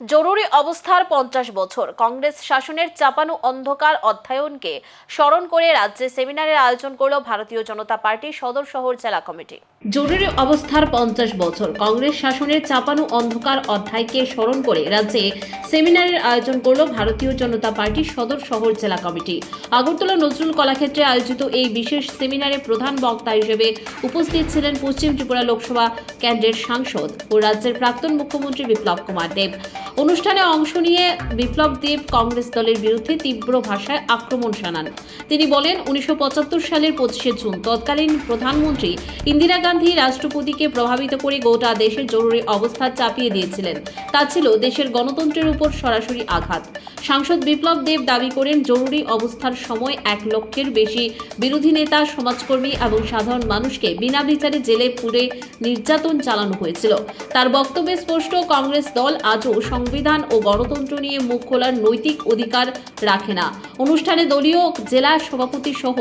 জরুরি অবস্থার 50 বছর কংগ্রেস শাসনের চাপানো অন্ধকার অধ্যায়নকে স্মরণ করে রাজ্যে সেমিনারের আয়োজন করল ভারতীয় জনতা পার্টি সদর শহর জেলা কমিটি। জরুরি অবস্থার 50 বছর কংগ্রেস শাসনের চাপানো অন্ধকার অধ্যায়কে স্মরণ করে রাজ্যে সেমিনারের আয়োজন করল ভারতীয় জনতা পার্টি সদর শহর জেলা কমিটি। আগরতলা নজরুল কলাক্ষেত্রে আয়োজিত এই বিশেষ সেমিনারে প্রধান বক্তা হিসেবে উপস্থিত ছিলেন পশ্চিম ত্রিপুরা লোকসভা কেন্দ্রের সাংসদ ও রাজ্যের প্রাক্তন মুখ্যমন্ত্রী বিপ্লব কুমার দেব। অনুষ্ঠানে অংশ নিয়ে বিপ্লব দেব কংগ্রেস দলের বিরুদ্ধে তীব্র ভাষায় আক্রমণ শানান। তিনি বলেন, 1975 সালের 25শে জুন তৎকালীন প্রধানমন্ত্রী ইন্দিরা গান্ধী রাষ্ট্রপতিকে প্রভাবিত করে গোটা দেশের জরুরি অবস্থা চাপিয়ে দিয়েছিলেন। তা ছিল দেশের গণতন্ত্রের উপর সরাসরি আঘাত। সাংসদ বিপ্লব দেব দাবি করেন, জরুরি অবস্থার সময় 1 লক্ষের বেশি বিরোধী নেতা, সমাজকর্মী এবং সাধারণ মানুষকে বিনা বিচারে জেলে পুরে নির্যাতন চালানো হয়েছিল। তার বক্তব্যে স্পষ্ট, কংগ্রেস দল আজও সংবিধান ও গণতন্ত্র নিয়ে মুখ খোলার নৈতিক অধিকার রাখে না। অনুষ্ঠানে দলীয় জেলা সভাপতি সহ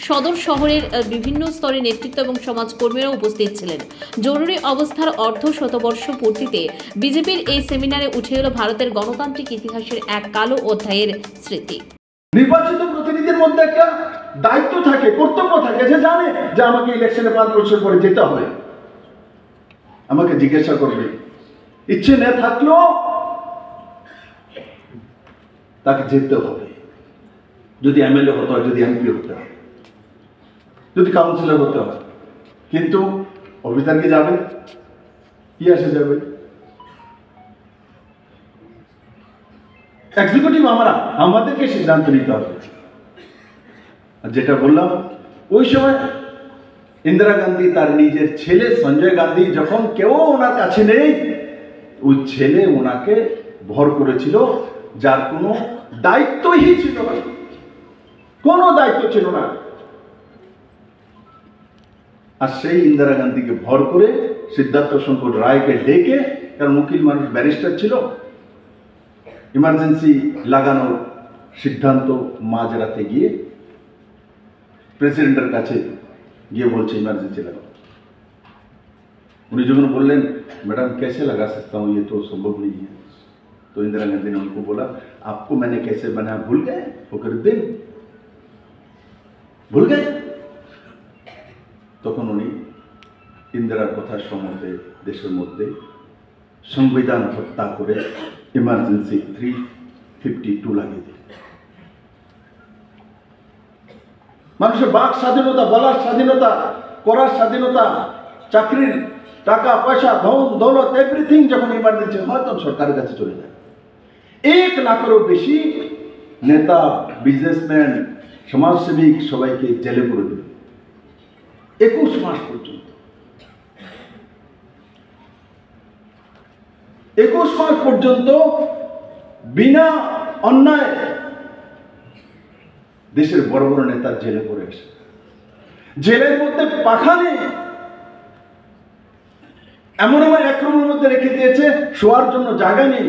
সদর শহরের বিভিন্ন স্তরের নেতৃত্ব এবং সমাজকর্মীরা উপস্থিত ছিলেন। জরুরি অবস্থার অর্ধ শতবর্ষ পূর্তিতে বিজেপির এই সেমিনারে উঠে এলো ভারতের গণতান্ত্রিক ইতিহাসের এক কালো অধ্যায়ের স্মৃতি। নির্বাচিত প্রতিনিধির মধ্যে একটা দায়িত্ব থাকে, কর্তব্য থাকে, যে জানে যে আমাকে ইলেকশনে 5 বছর পরে যেতে হবে, আমাকে জিজ্ঞাসা করবে। ইচ্ছে না থাকলেও তাকে যেতে হবে। যদি এমএলএ হতে হয়, যদি এমপি হতে হয়, যদি কাউন্সিলর হতে হয়, কিন্তু অফিসার কি যাবে? কি আসে যাবে? এক্সিকিউটিভ আমাদেরকে সিদ্ধান্ত নিতে হবে। আর যেটা বললাম, ওই সময় ইন্দিরা গান্ধী তার নিজের ছেলে সঞ্জয় গান্ধী যখন কেউ ওনার কাছে নেই, ওই ছেলে ওনাকে ভর করেছিল, যার কোনো দায়িত্বই ছিল না, কোনো দায়িত্ব ছিল না। আর সেই ইন্দিরা গান্ধীকে ভর করে সিদ্ধার্থ শঙ্কর রায়কে ডেকে, কারণ উকিল মানুষ, ব্যারিস্টার ছিল, ইমার্জেন্সি লাগানোর সিদ্ধান্ত মাঝরাতে গিয়ে প্রেসিডেন্টের কাছে গিয়ে বলছে ইমার্জেন্সি লাগাও। उन्हें जो बोल मैडम कैसे लगा सकता हूँ, ये तो संभव नहीं है। तो इंदिरा गांधी ने उनको बोला, आपको मैंने कैसे बनाया भूल गए? होकर दिन भूल गए? তখন উনি ইন্দিরার কথা সম্বন্ধে দেশের মধ্যে সংবিধান হত্যা করে ইমার্জেন্সি 352 লাগিয়ে দিলেন। মানুষের বাক স্বাধীনতা, বলার স্বাধীনতা, করার স্বাধীনতা, চাকরির টাকা পয়সা, ধন দৌলত, এভরিথিং যখন ইমার্জেন্সি হয় তখন সরকারের কাছে চলে যায়। 1 লাখেরও বেশি নেতা, বিজনেসম্যান, সমাজসেবিক সবাইকে জেলে পুরে দিল 21 মাস পর্যন্ত। 21 মাস পর্যন্ত বিনা অন্যায় দেশের বড় বড় নেতা জেলে পড়ে আসে। জেলের মধ্যে পাখা নেই, এমন এমন এক রুমের মধ্যে রেখে দিয়েছে, শোয়ার জন্য জায়গা নেই,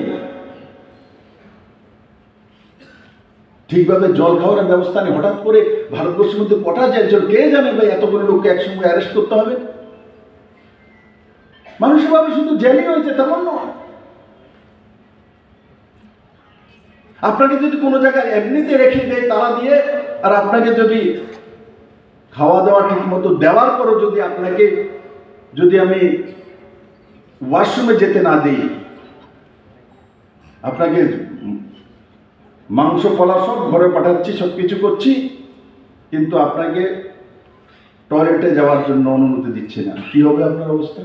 ঠিকভাবে জল খাওয়ার ব্যবস্থা নেই। হঠাৎ করে ভারতবর্ষের মধ্যে কটা জেল, কে জানে ভাই এতগুলো লোককে একসঙ্গে অ্যারেস্ট করতে হবে? মানুষের ভাবে শুধু জেলই হয়েছে তেমন নয়। আপনাকে যদি কোনো জায়গায় এমনিতে রেখে দেয় তালা দিয়ে, আর আপনাকে যদি খাওয়া দাওয়া ঠিক মতো দেওয়ার পরও যদি আমি ওয়াশরুমে যেতে না দিই, আপনাকে মাংস পলা সব ঘরে পাঠাচ্ছি, সব কিছু করছি, কিন্তু আপনাকে টয়লেটে যাওয়ার জন্য অনুমতি দিচ্ছি না, কি হবে আপনার অবস্থা?